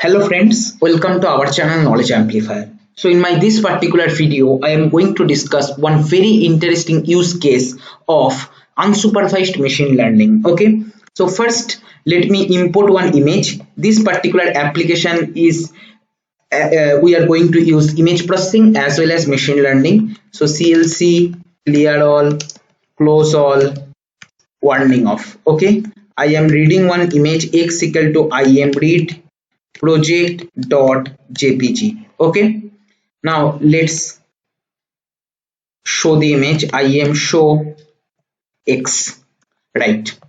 Hello friends, welcome to our channel Knowledge Amplifier. So in my this particular video, I am going to discuss one very interesting use case of unsupervised machine learning. Okay, so first let me import one image. This particular application is we are going to use image processing as well as machine learning. So CLC, clear all, close all, warning off. Okay, I am reading one image x equal to im read project.jpg. Okay, now let's show the image. Im show x, right?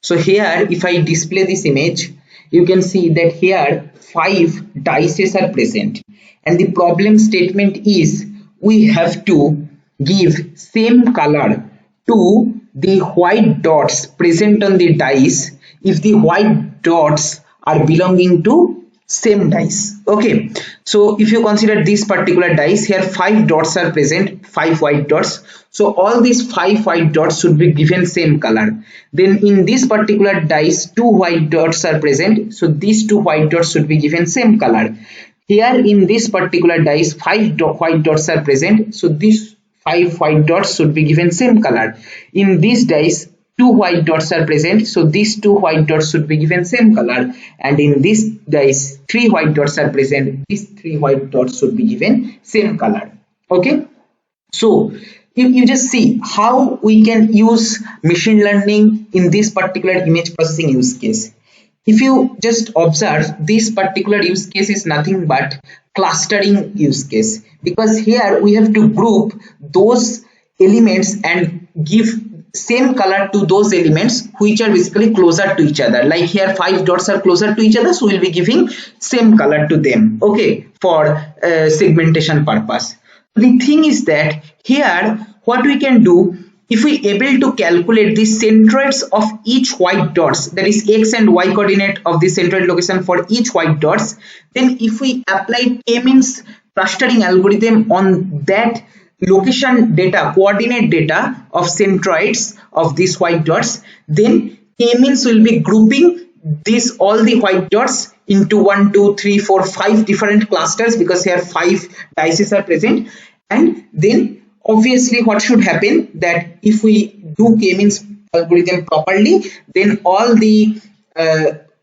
So here if I display this image, you can see that here 5 dices are present, and the problem statement is we have to give same color to the white dots present on the dice if the white dots are belonging to same dice. Okay, so if you consider this particular dice, here 5 dots are present, 5 white dots, so all these 5 white dots should be given same color. Then in this particular dice 2 white dots are present, so these 2 white dots should be given same color. Here in this particular dice 5 white dots are present, so these 5 white dots should be given same color. In this dice 2 white dots are present, so these 2 white dots should be given same color, and in this dice 3 white dots are present, these 3 white dots should be given same color. Okay, so you just see how we can use machine learning in this particular image processing use case. If you just observe, this particular use case is nothing but clustering use case, because here we have to group those elements and give same color to those elements which are basically closer to each other. Like here 5 dots are closer to each other, so we'll be giving same color to them, okay, for segmentation purpose. The thing is that here what we can do, if we able to calculate the centroids of each white dots, that is x and y coordinate of the centroid location for each white dots, then if we apply k-means clustering algorithm on that location data, coordinate data of centroids of these white dots, then k-means will be grouping these all the white dots into 1 2 3 4 5 different clusters, because here 5 dices are present. And then obviously what should happen, that if we do k-means algorithm properly, then all the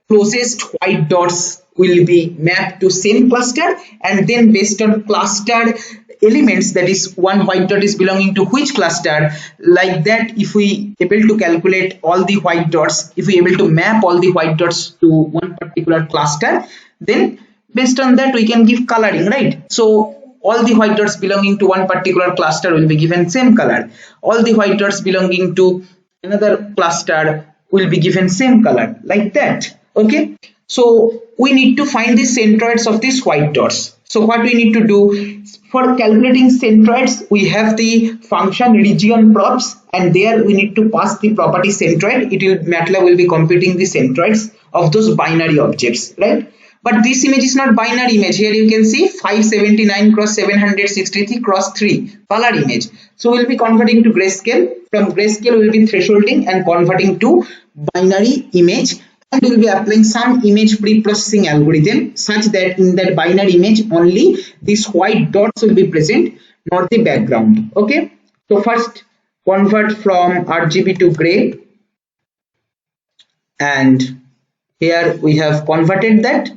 closest white dots will be mapped to same cluster, and then based on clustered elements, that is one white dot is belonging to which cluster, like that if we able to calculate all the white dots, if we able to map all the white dots to one particular cluster, then based on that we can give coloring, right? So all the white dots belonging to one particular cluster will be given same color, all the white dots belonging to another cluster will be given same color, like that. Okay, so we need to find the centroids of these white dots. So what we need to do for calculating centroids, we have the function region props, and there we need to pass the property centroid. MATLAB will be computing the centroids of those binary objects, right? But this image is not binary image. Here you can see 579 cross 763 cross 3 color image. So we'll be converting to grayscale. From grayscale we'll be thresholding and converting to binary image, and we'll be applying some image pre-processing algorithm such that in that binary image only these white dots will be present, not the background. Okay, so first convert from RGB to gray, and here we have converted that.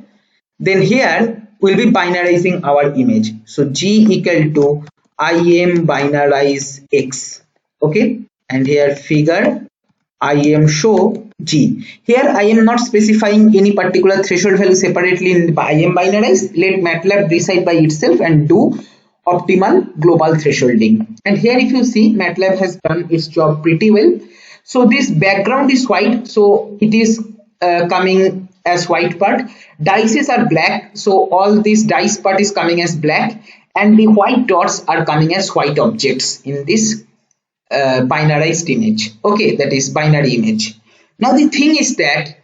Then here we'll be binarizing our image. So G equal to im binarize x. Okay, and here figure im show G. Here I am not specifying any particular threshold value separately in im binarize. Let MATLAB decide by itself and do optimal global thresholding. And here if you see, MATLAB has done its job pretty well. So this background is white, so it is coming as white part. Dices are black, so all this dice part is coming as black, and the white dots are coming as white objects in this binarized image. Okay, that is binary image. Now the thing is that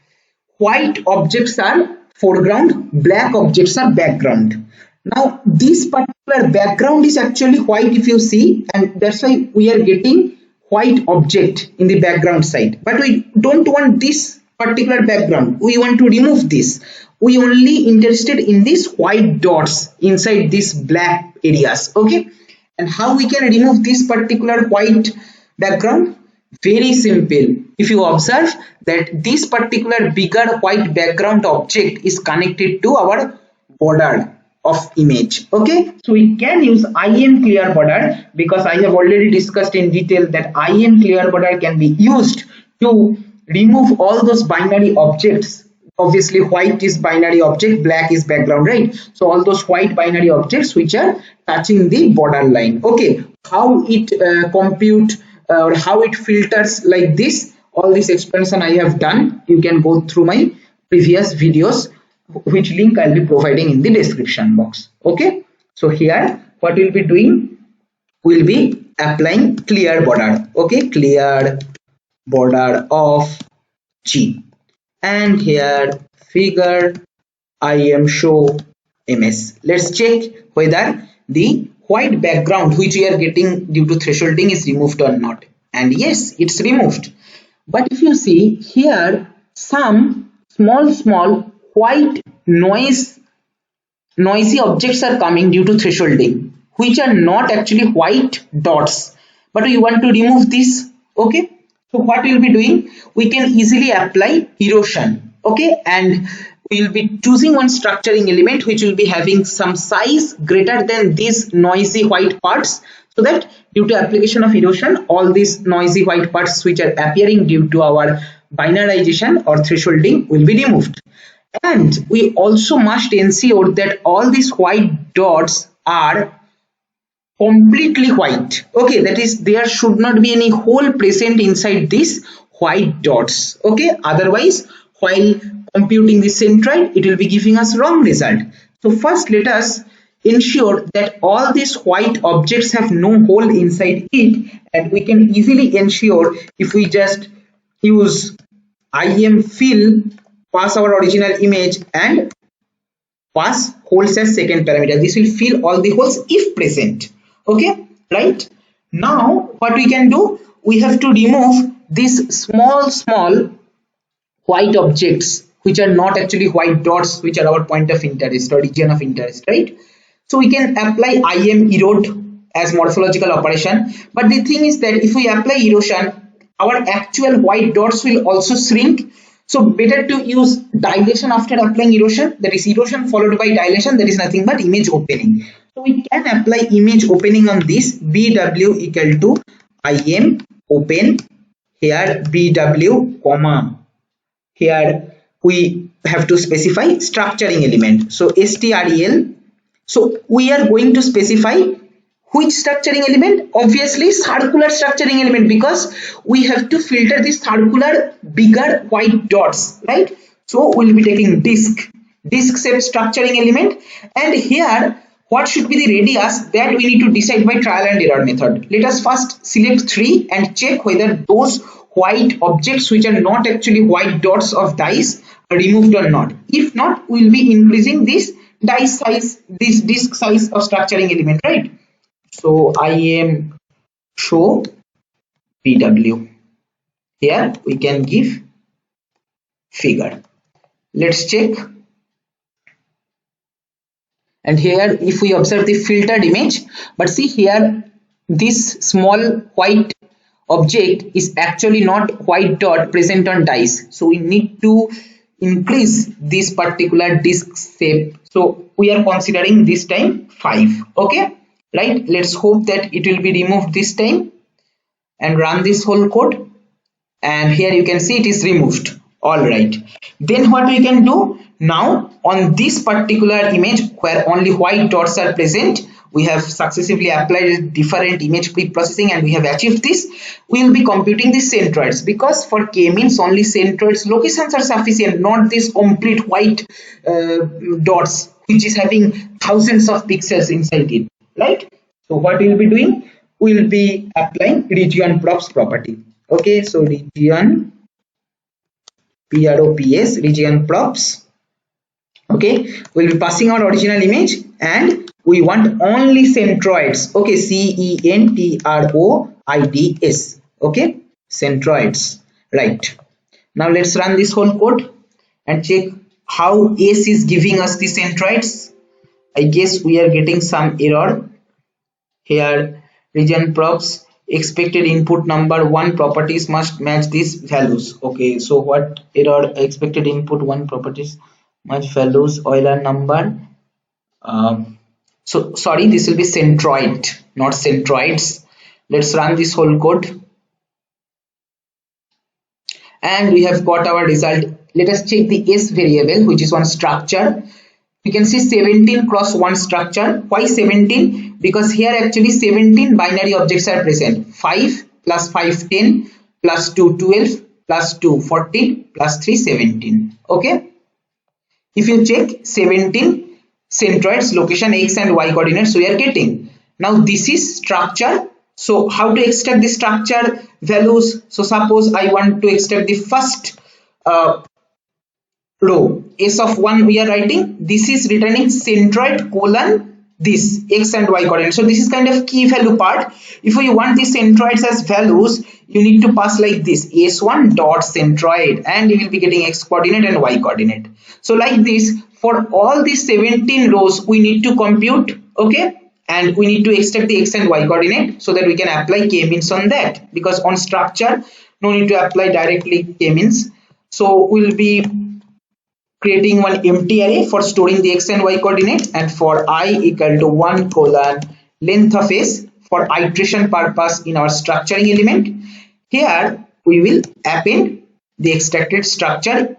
white objects are foreground, black objects are background. Now this particular background is actually white if you see, and that's why we are getting white object in the background side, but we don't want this particular background, we want to remove this. we only interested in these white dots inside these black areas. Okay, and how we can remove this particular white background? Very simple. If you observe that this particular bigger white background object is connected to our border of image. Okay, so we can use IM clear border, because I have already discussed in detail that IM clear border can be used to remove all those binary objects. Obviously white is binary object, black is background, right? So all those white binary objects which are touching the border line. Okay, how it compute or how it filters like this, all this explanation I have done. You can go through my previous videos, which link I'll be providing in the description box. Okay, so here what we'll be doing, we'll be applying clear border. Okay, clear border of G, and here figure IM show MS. Let's check whether the white background which we are getting due to thresholding is removed or not. And yes, it's removed. But if you see here, some small white noisy objects are coming due to thresholding, which are not actually white dots, but we want to remove this. Okay, so what we'll be doing, we can easily apply erosion. Okay, and we'll be choosing one structuring element which will be having some size greater than these noisy white parts, so that due to application of erosion, all these noisy white parts which are appearing due to our binarization or thresholding will be removed. And we also must ensure that all these white dots are completely white. Okay, that is, there should not be any hole present inside these white dots. Okay, otherwise while computing the centroid, it will be giving us wrong result. So first let us ensure that all these white objects have no hole inside it, and we can easily ensure if we just use IM fill, pass our original image and pass holes as second parameter. This will fill all the holes if present. Okay, right? Now what we can do, we have to remove these small white objects which are not actually white dots, which are our point of interest or region of interest, right? So we can apply IM erode as morphological operation, but the thing is that if we apply erosion, our actual white dots will also shrink. So better to use dilation after applying erosion, that is erosion followed by dilation, that is nothing but image opening. So we can apply image opening on this. BW equal to IM open, here BW comma, here we have to specify structuring element, so strel. So we are going to specify which structuring element? Obviously circular structuring element, because we have to filter these circular bigger white dots, right? So we'll be taking disk shape structuring element, and here what should be the radius, that we need to decide by trial and error method. Let us first select 3 and check whether those white objects which are not actually white dots of dice are removed or not. If not, we will be increasing this dice size, this disk size of structuring element, right? So IM show BW, here we can give figure. Let's check. And here if we observe the filtered image, but see here this small white object is actually not white dot present on dice, so we need to increase this particular disk shape. So we are considering this time 5. Okay, right? Let's hope that it will be removed this time, and run this whole code, and here you can see it is removed. All right, then what we can do now, on this particular image where only white dots are present, we have successively applied different image pre-processing and we have achieved this. We will be computing the centroids, because for k-means only centroids locations are sufficient, not this complete white dots which is having thousands of pixels inside it, right? So what we will be doing, we will be applying region props property. Okay, so region props, region props. Okay, we'll be passing our original image and we want only centroids. Okay, centroids. Okay, centroids, right? Now let's run this whole code and check how S is giving us the centroids. I guess we are getting some error here. Region props expected input number 1 properties must match these values. Okay, so what error? Expected input 1 properties match values, Euler number. So sorry, this will be centroid, not centroids. Let's run this whole code and we have got our result. Let us check the S variable, which is one structure. We can see 17 cross 1 structure. Why 17? Because here actually 17 binary objects are present. 5 plus 5 10 plus 2 12 plus 2 14 plus 3 17. Okay, if you check 17 centroids, location x and y coordinates we are getting. Now this is structure. So how to extract the structure values? So suppose I want to extract the first row, S of 1 we are writing, this is returning centroid colon this x and y coordinate. So this is kind of key value part. If we want the centroids as values, you need to pass like this, S1 dot centroid, and you will be getting x coordinate and y coordinate. So like this, for all these 17 rows we need to compute, okay, and we need to extract the x and y coordinate so that we can apply k-means on that, because on structure no need to apply directly k-means. So we'll be creating one empty array for storing the x and y coordinate, and for I equal to 1 colon length of s for iteration purpose in our structuring element. Here we will append the extracted structure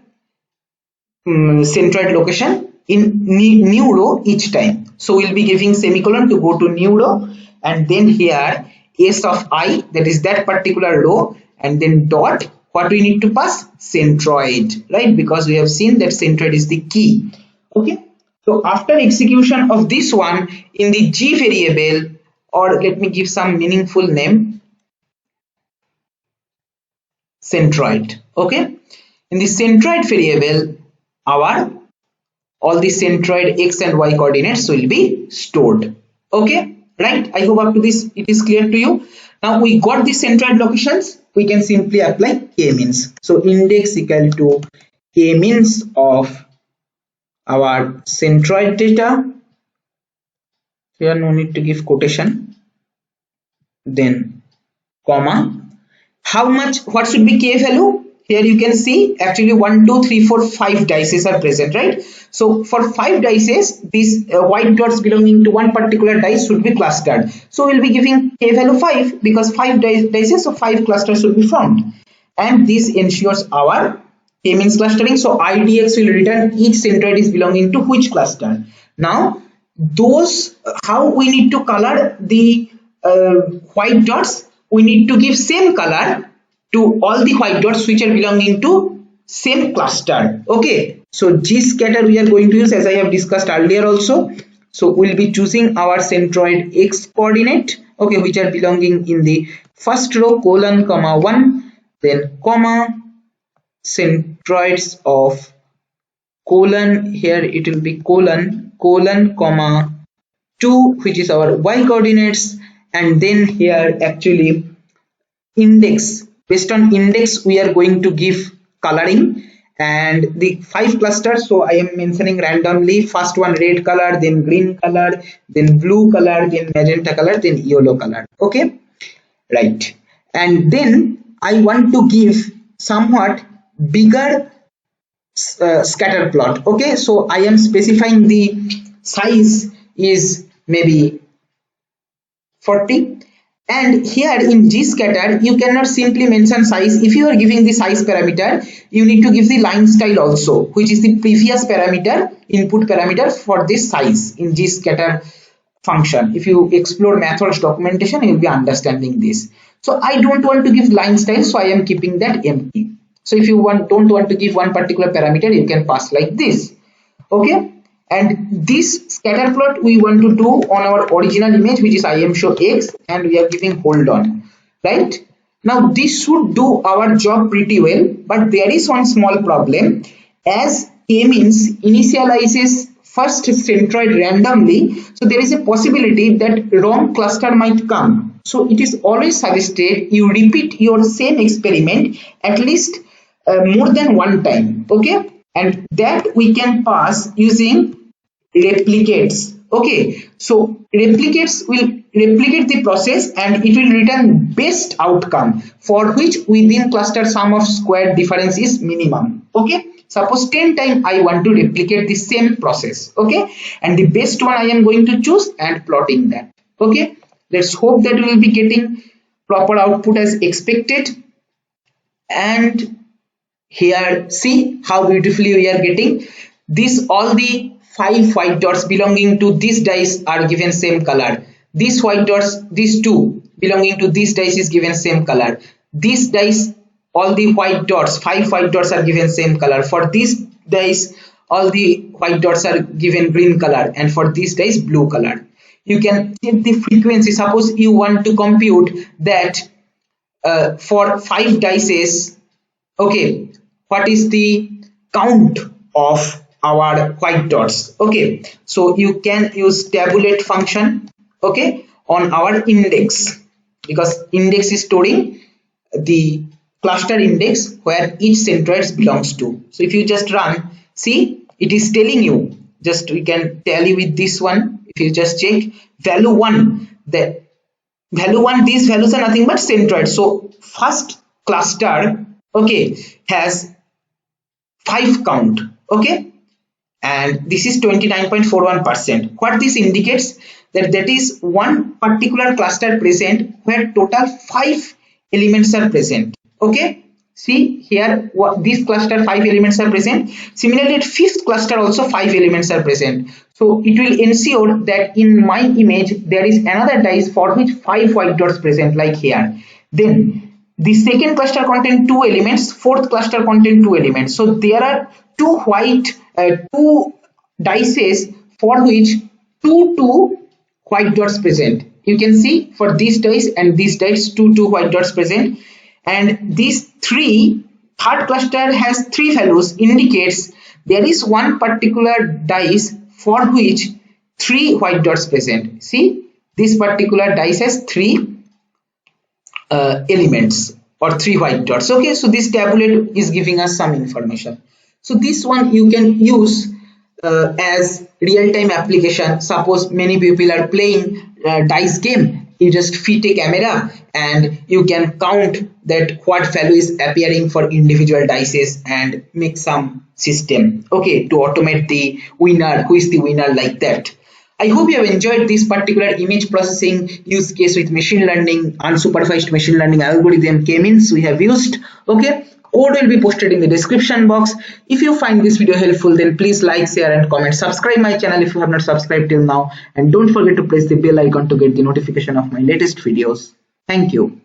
centroid location in new row each time. So we'll be giving semicolon to go to new row, and then here s of I, that is that particular row, and then dot, what we need to pass? Centroid, right? Because we have seen that centroid is the key. Okay, so after execution of this one in the G variable, or let me give some meaningful name, centroid. Okay, in the centroid variable, our all the centroid x and y coordinates will be stored. Okay, right? I hope up to this it is clear to you. Now we got the centroid locations, we can simply apply k-means. So index equal to k-means of our centroid data. Here no need to give quotation, then comma, how much, what should be k value? Here you can see actually 1 2 3 4 5 dices are present, right? So for 5 dices, these white dots belonging to one particular dice should be clustered. So we'll be giving k value 5 because 5 dices, so 5 clusters should be formed, and this ensures our k-means clustering. So IDX will return each centroid is belonging to which cluster. Now those how we need to color the white dots, we need to give same color to all the white dots which are belonging to same cluster. Okay, so G scatter we are going to use, as I have discussed earlier also. So we'll be choosing our centroid x coordinate, okay, which are belonging in the first row, colon comma 1, then comma centroids of colon, here it will be colon comma 2, which is our y coordinates, and then here actually index, based on index we are going to give coloring, and the 5 clusters, so I am mentioning randomly, first one red color, then green color, then blue color, then magenta color, then yellow color. Okay, right, and then I want to give somewhat bigger scatter plot. Okay, so I am specifying the size is maybe 40, and here in G scatter you cannot simply mention size. If you are giving the size parameter, you need to give the line style also, which is the previous parameter, input parameter for this size in G scatter function. If you explore methods documentation, you will be understanding this. So I don't want to give line style, so I am keeping that empty. So if you don't want to give one particular parameter, you can pass like this. Okay, and this scatter plot we want to do on our original image, which is IMShow X, and we are giving hold on, right? Now this should do our job pretty well, but there is one small problem. As k-means initializes first centroid randomly, so there is a possibility that wrong cluster might come. So it is always suggested you repeat your same experiment at least more than one time. Okay, and that we can pass using replicates. Okay, so replicates will replicate the process and it will return best outcome for which within cluster sum of squared difference is minimum. Okay, suppose 10 times I want to replicate the same process. Okay, and the best one I am going to choose and plotting that. Okay, let's hope that we will be getting proper output as expected. And here see how beautifully we are getting this. All the 5 white dots belonging to this dice are given same color. These white dots, these 2 belonging to this dice is given same color. This dice, all the white dots, 5 white dots are given same color. For this dice, all the white dots are given green color, and for this dice blue color. You can check the frequency. Suppose you want to compute that for 5 dices, okay, what is the count of our white dots. Okay, so you can use tabulate function, okay, on our index, because index is storing the cluster index where each centroid belongs to. So if you just run, see, it is telling you, just we can tally with this one. If you just check value 1, the value 1, these values are nothing but centroid. So first cluster, okay, has 5 count, okay, and this is 29.41%. What this indicates, that is one particular cluster present where total 5 elements are present. Okay, see here, this cluster 5 elements are present. Similarly at fifth cluster also 5 elements are present. So it will ensure that in my image there is another dice for which 5 white dots present, like here. Then the second cluster contain 2 elements, fourth cluster contain 2 elements. So there are 2 dices for which 2 white dots present. You can see for this dice and this dice 2 white dots present, and these third cluster has 3 values, indicates there is one particular dice for which 3 white dots present. See, this particular dice has 3 elements or 3 white dots. Okay, so this tabulate is giving us some information. So this one you can use as real-time application. Suppose many people are playing dice game, you just fit a camera and you can count that what value is appearing for individual dices and make some system, okay, to automate the winner, who is the winner, like that. I hope you have enjoyed this particular image processing use case with machine learning, unsupervised machine learning algorithm K-means we have used. Okay, code will be posted in the description box. If you find this video helpful, then please like, share and comment. Subscribe my channel if you have not subscribed till now, and don't forget to press the bell icon to get the notification of my latest videos. Thank you.